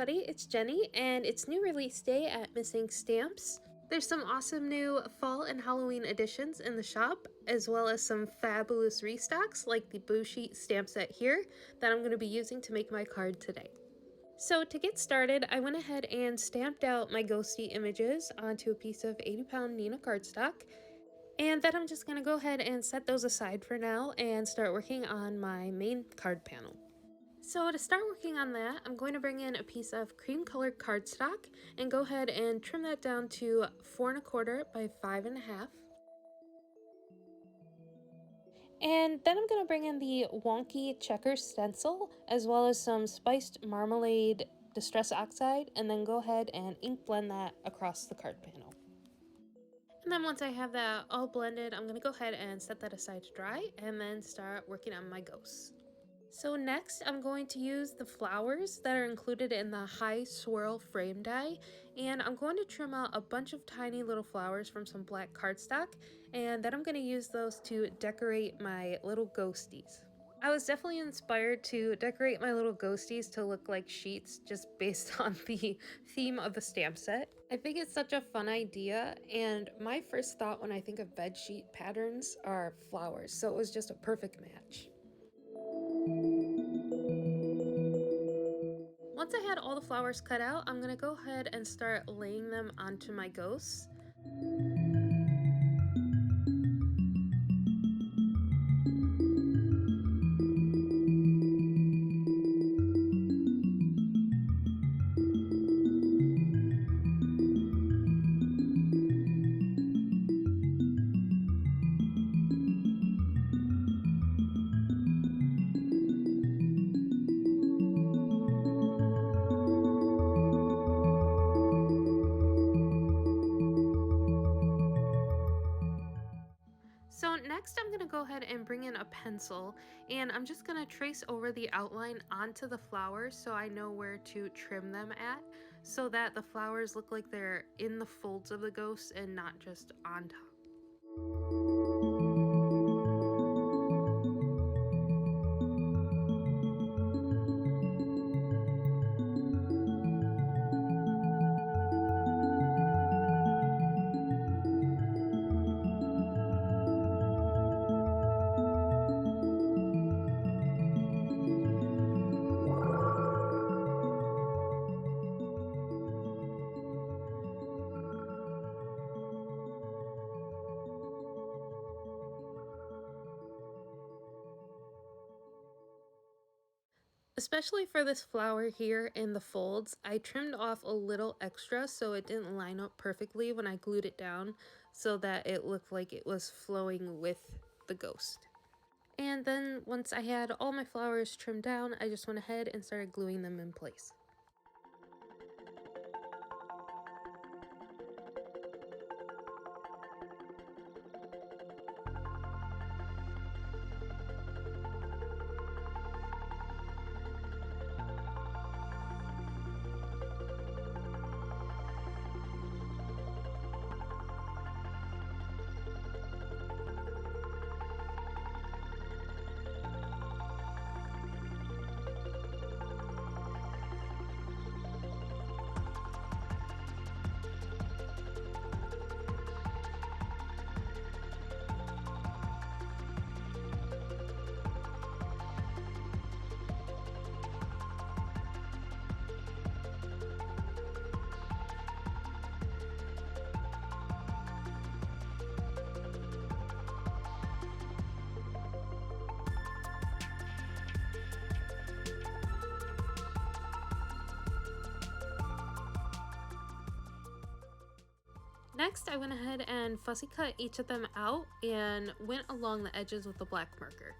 everybody, it's Jenny, and it's new release day at Missing Stamps. There's some awesome new fall and Halloween editions in the shop, as well as some fabulous restocks like the Boo Sheet stamp set here that I'm going to be using to make my card today. So to get started, I went ahead and stamped out my ghosty images onto a piece of 80-pound Neenah cardstock. And then I'm just going to go ahead and set those aside for now and start working on my main card panel. So to start working on that, I'm going to bring in a piece of cream colored cardstock and go ahead and trim that down to 4 1/4 by 5 1/2. And then I'm going to bring in the wonky checker stencil as well as some spiced marmalade distress oxide, and then go ahead and ink blend that across the card panel. And then once I have that all blended, I'm going to go ahead and set that aside to dry and then start working on my ghosts. So next, I'm going to use the flowers that are included in the high swirl frame die, and I'm going to trim out a bunch of tiny little flowers from some black cardstock, and then I'm going to use those to decorate my little ghosties. I was definitely inspired to decorate my little ghosties to look like sheets just based on the theme of the stamp set. I think it's such a fun idea, and my first thought when I think of bed sheet patterns are flowers, so it was just a perfect match. Once I had all the flowers cut out, I'm going to go ahead and start laying them onto my ghosts. So next I'm going to go ahead and bring in a pencil, and I'm just going to trace over the outline onto the flowers so I know where to trim them at, so that the flowers look like they're in the folds of the ghosts and not just on top. Especially for this flower here in the folds, I trimmed off a little extra so it didn't line up perfectly when I glued it down, so that it looked like it was flowing with the ghost. And then once I had all my flowers trimmed down, I just went ahead and started gluing them in place. Next, I went ahead and fussy cut each of them out and went along the edges with the black marker.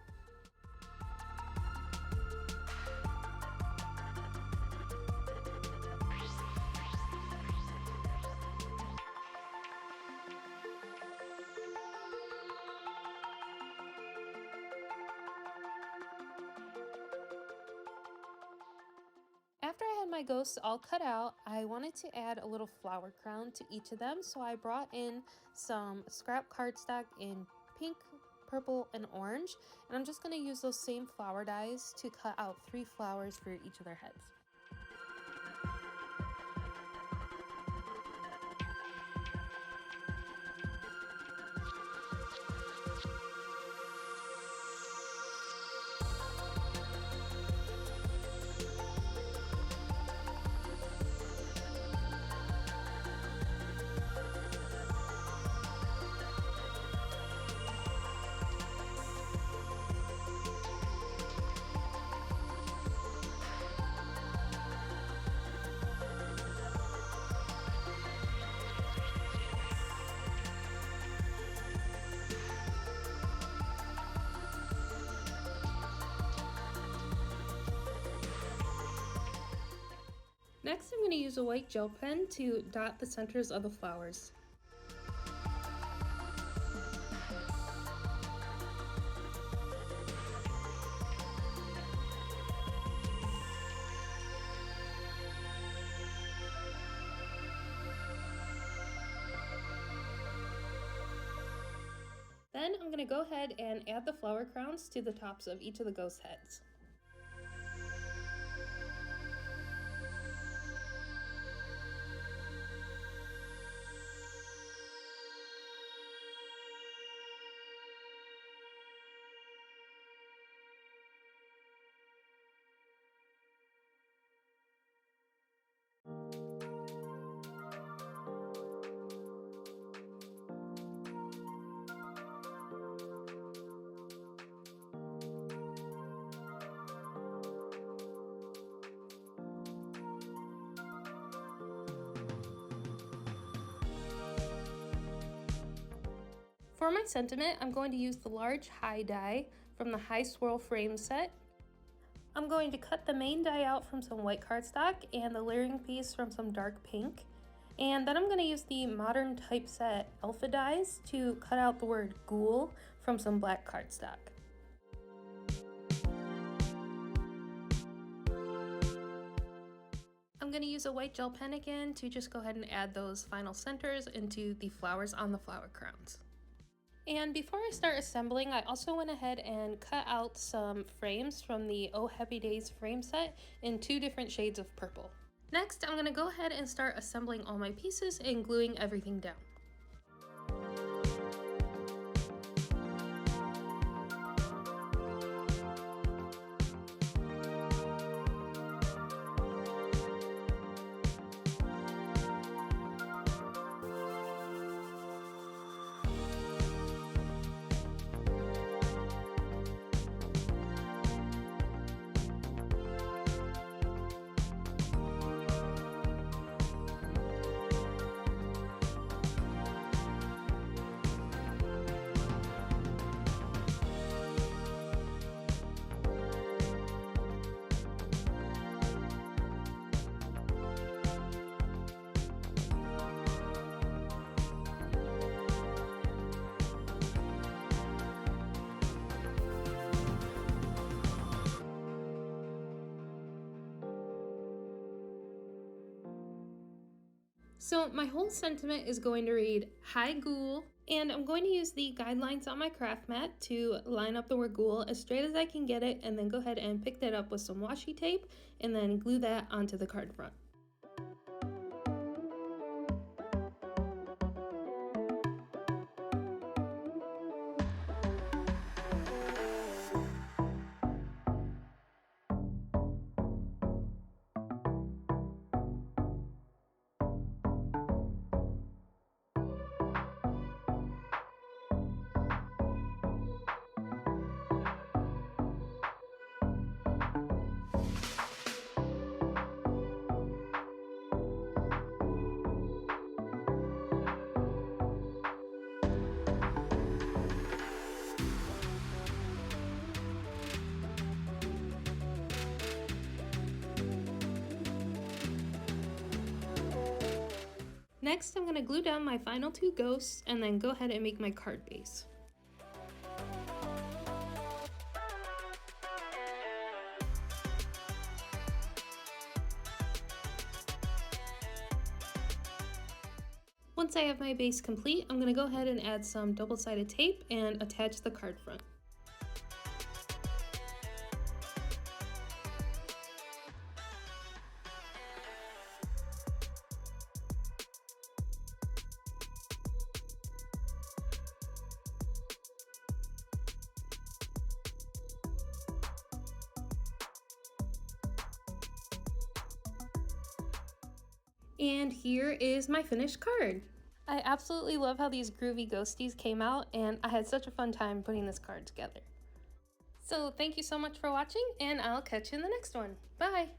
After I had my ghosts all cut out, I wanted to add a little flower crown to each of them, so I brought in some scrap cardstock in pink, purple, and orange, and I'm just going to use those same flower dies to cut out 3 flowers for each of their heads. Next, I'm going to use a white gel pen to dot the centers of the flowers. Then I'm going to go ahead and add the flower crowns to the tops of each of the ghost heads. For my sentiment, I'm going to use the large high die from the High Swirl frame set. I'm going to cut the main die out from some white cardstock and the layering piece from some dark pink. And then I'm going to use the Modern Typeset alpha dies to cut out the word Ghoul from some black cardstock. I'm going to use a white gel pen again to just go ahead and add those final centers into the flowers on the flower crowns. And before I start assembling, I also went ahead and cut out some frames from the Oh Happy Days frame set in 2 different shades of purple. Next, I'm going to go ahead and start assembling all my pieces and gluing everything down. So my whole sentiment is going to read, "Hi Ghoul," and I'm going to use the guidelines on my craft mat to line up the word Ghoul as straight as I can get it, and then go ahead and pick that up with some washi tape and then glue that onto the card front. Next, I'm going to glue down my final 2 ghosts and then go ahead and make my card base. Once I have my base complete, I'm going to go ahead and add some double-sided tape and attach the card front. And here is my finished card. I absolutely love how these groovy ghosties came out, and I had such a fun time putting this card together. So thank you so much for watching, and I'll catch you in the next one. Bye!